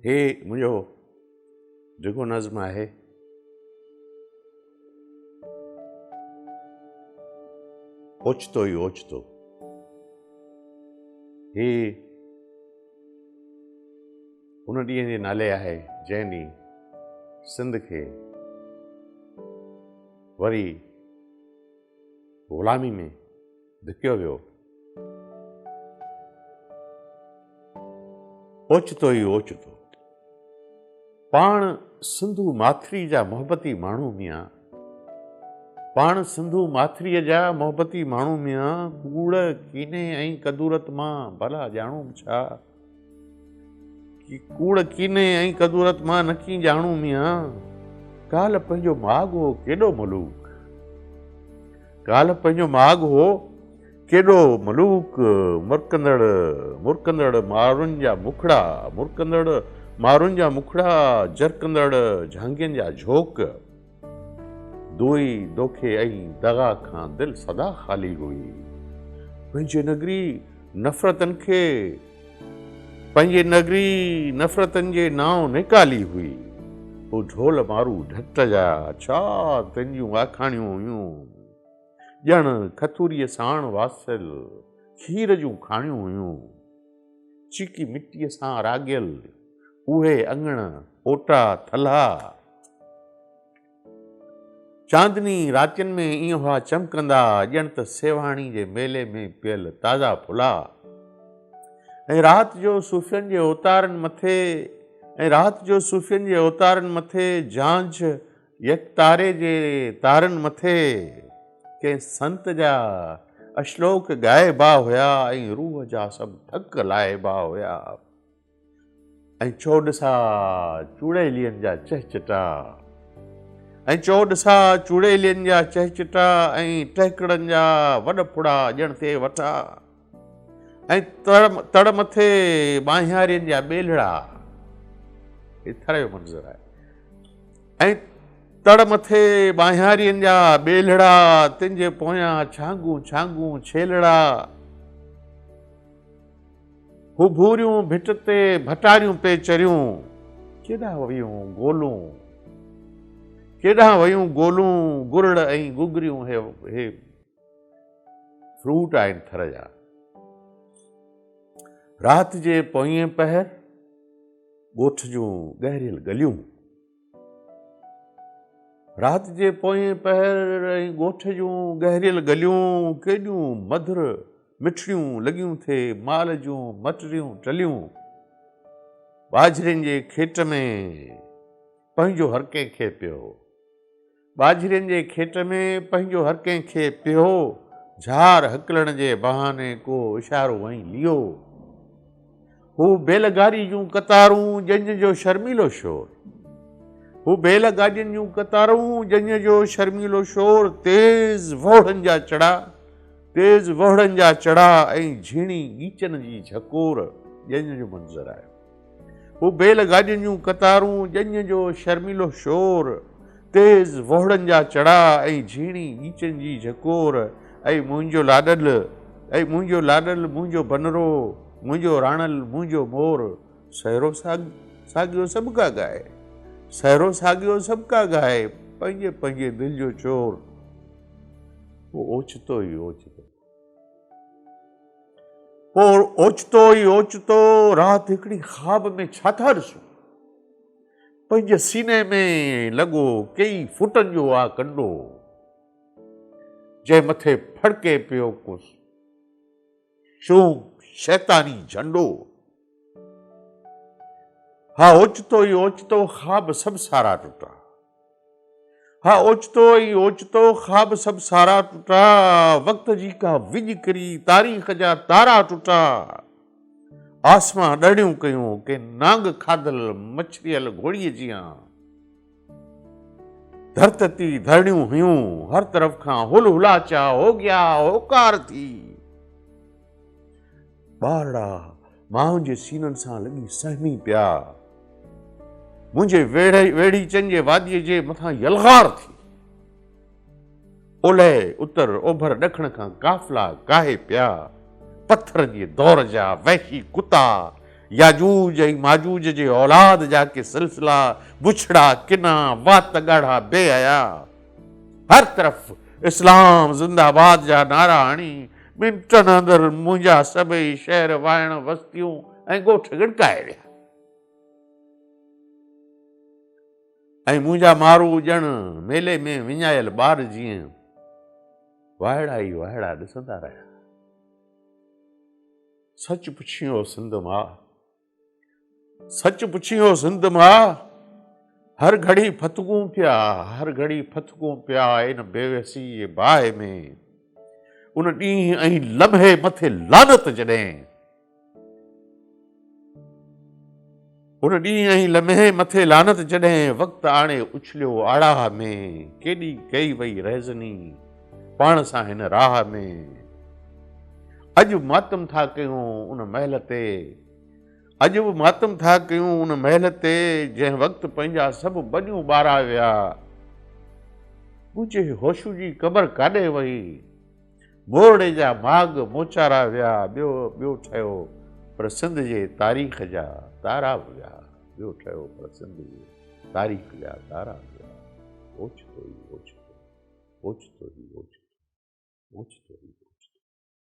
हे मुंहिंजो जेको नज़्म आहे ओचितो ई ओचितो, हे उन ॾींहं जे नाले आहे जंहिं ॾींहुं सिंध खे वरी ग़ुलामी में धिकियो वियो। ओचितो ई ओचितो, पाण सिंधू माथिरी जा मोहबती माण्हू मिया, पाण सिंधू माथिरीअ जा मोहबती माण्हू मिया, कूड़ कीने ऐं कदूरत मां भला ॼाणूं छा, कि कूड़ कीने ऐं कदूरत मां नकी ॼाणूं मिया, काल पंहिंजो माॻ हो केॾो मलूक, काल पंहिंजो माॻ हो केॾो मलूक, मुरकंदड़ मारुनि जा मुखड़ा, मुरकंदड़ मारुनि जा मुखड़ा, जरकंदड़ झांगियुनि जा झोक, दोई दोखे ऐं दगा खां दिलि सदा ख़ाली हुई, पंहिंजे नगरी नफ़रतनि खे, पंहिंजे नगरी नफ़रतनि जे नाव निकाली हुई, हू ढोल मारू ढट जा छा तुंहिंजियूं आखाणियूं हुयूं, ॼण खथूरीअ साण वासियल खीर जूं खाणियूं हुयूं, चीकी मिटीअ सां राॻियल उहे अङण ओटा थल्हा, चांदनी रातियुनि में ईअं हुआ चमकंदा, ॼण त सेवाणी जे मेले में पियल ताज़ा फुला, ऐं राति जो सूफ़ियनि जे उतारनि मथे, ऐं राति जो सूफ़ियनि जे उतारनि मथे, झांझ यकतारे जे तारनि मथे कंहिं संत जा अश्लोक ॻाइबा हुया, ऐं रूह जा सभु धक लाइबा हुया, ऐं चोॾसा चूड़ेलियनि जा चहचटा, ऐं चोॾसा चूड़ेलियनि जा चहचटा, ऐं टहिकड़नि जा वॾ फुड़ा ॼण ते वठा, ऐं तड़ मथे ॿाहियारियुनि जा ॿेलड़ा, हे थर जो मंज़र आहे, ऐं तड़ मथे ॿाहियारियुनि जा ॿेलड़ा, तिन पोयां छांगू छांगू छेलड़ा, हू भूरियूं भिट ते भटारियूं पे चरियूं, केॾां वयूं गोलूं, केॾां वयूं गोलूं, गुरड़ ऐं गुगरियूं, हे फ्रूट आहिनि थर जा। राति जे पोएं पहर ॻोठ जूं गहरियल गलियूं, राति जे पोएं पहर ऐं ॻोठ जूं गहरियल गलियूं, केॾियूं मधुर मिठड़ियूं लॻियूं थे माल जूं मटरियूं टलियूं, बाजरियुनि जे खेत में पंहिंजो हर कंहिंखे पियो, बाजरियुनि जे खेत में पंहिंजो हर कंहिंखे पियो, झार हकलण जे बहाने को इशारो ऐं लियो, हू बेलगाड़ी जूं कतारूं जंज जो शर्मीलो शोर, हू बेलगाॾियुनि जूं कतारूं जंज जो शर्मीलो शोर, तेज़ वोड़नि जा चड़ा, तेज़ वोड़नि जा चड़ा, ऐं झीणी गीचनि जी झकोर जंज जो मंज़र आहे, हू बेलगाॾियुनि जूं कतारूं जंज जो शर्मीलो शोर, तेज़ वोड़नि जा चड़ा, ऐं झीणी गीचनि जी झकोर, ऐं मुंहिंजो लाॾल, ऐं मुंहिंजो लाॾल, मुंहिंजो बनरो, मुंहिंजो राणल, मुंहिंजो मोर, सहरो साॻियो सभु का ॻाए, सहरो साॻियो सभु का ॻाए, पंहिंजे पंहिंजे दिलि जो चोर, पोइ ओचितो ई ओचितो, पोइ ओचितो ई ओचितो, राति हिकिड़ी ख़्वाब में छा था ॾिसूं, पंहिंजे सीने में लॻो कई फुटनि जो आहे कंडो, जंहिं मथे फड़के पियो को शूं शैतानी झंडो, हा ओचितो ई ओचितो, ख़्वाब सभु सारा टुटा, हा ओचितो ई ओचितो, ख़्वाब सभु सारा टुटा, वक़्त जी का विझ किरी तारीख़ जा तारा टुटा, आसमां ॾड़ियूं कयूं के नांग खाधल मछरियल घोड़ीअ जियां, धरती धरणियूं हुयूं हर तरफ़ खां हुल हुलाचा हो गया होकार थी, ॿारड़ा माउनि जे सीननि सां लॻी सहमी पिया, मुंहिंजे वेड़ीचनि जे वादीअ जे मथां यलगार थी, ओलह उतर ओभर ॾखण खां काफ़िला गाहे पिया, पत्थरनि जे दौर जा वहशी कुता याजूज ऐं माजूज जे औलाद जा के सिलसिला बुछड़ा किना वात ॻाढ़ा बेहया हर तरफ़ इस्लाम ज़िंदाबाद जा नारा हणी मिंटनि अंदरि मुंहिंजा सभई शहर वाइण वस्तियूं ऐं ॻोठ ॻिड़काए विया ऐं मुंहिंजा मारू ॼण मेले में विञायल ॿार जीअं वाइड़ा ई वाइड़ा ॾिसंदा रहिया सच पुछियो सिंध मां सच पुछियो सिंध मां हर घड़ी फतकूं पिया इन बेवसी जे बाहि में उन ॾींहुं ऐं लम्हे मथे लानत जॾहिं उन ॾींहुं ऐं लम्हे मथे लानत जॾहिं वक़्तु आणे उछलियो आड़ाह में केॾी कई वई रहज़नी पाण सां हिन राह में अॼु मातम था कयूं उन महल ते अॼु बि मातम था कयूं उन महल ते जंहिं वक़्तु पंहिंजा सभु बनियूं ॿारा विया मुंहिंजे होशू जी क़बर काॾे वई मोरड़े जा माग मोचारा विया ॿियो ठहियो पर सिंध जे तारीख़ जा तारा विया ॿियो ठहियो पर सिंध जे तारीख़ जा तारा विया ओचितो ई ओचितो ओचितो ई ओचितो ओचितो ई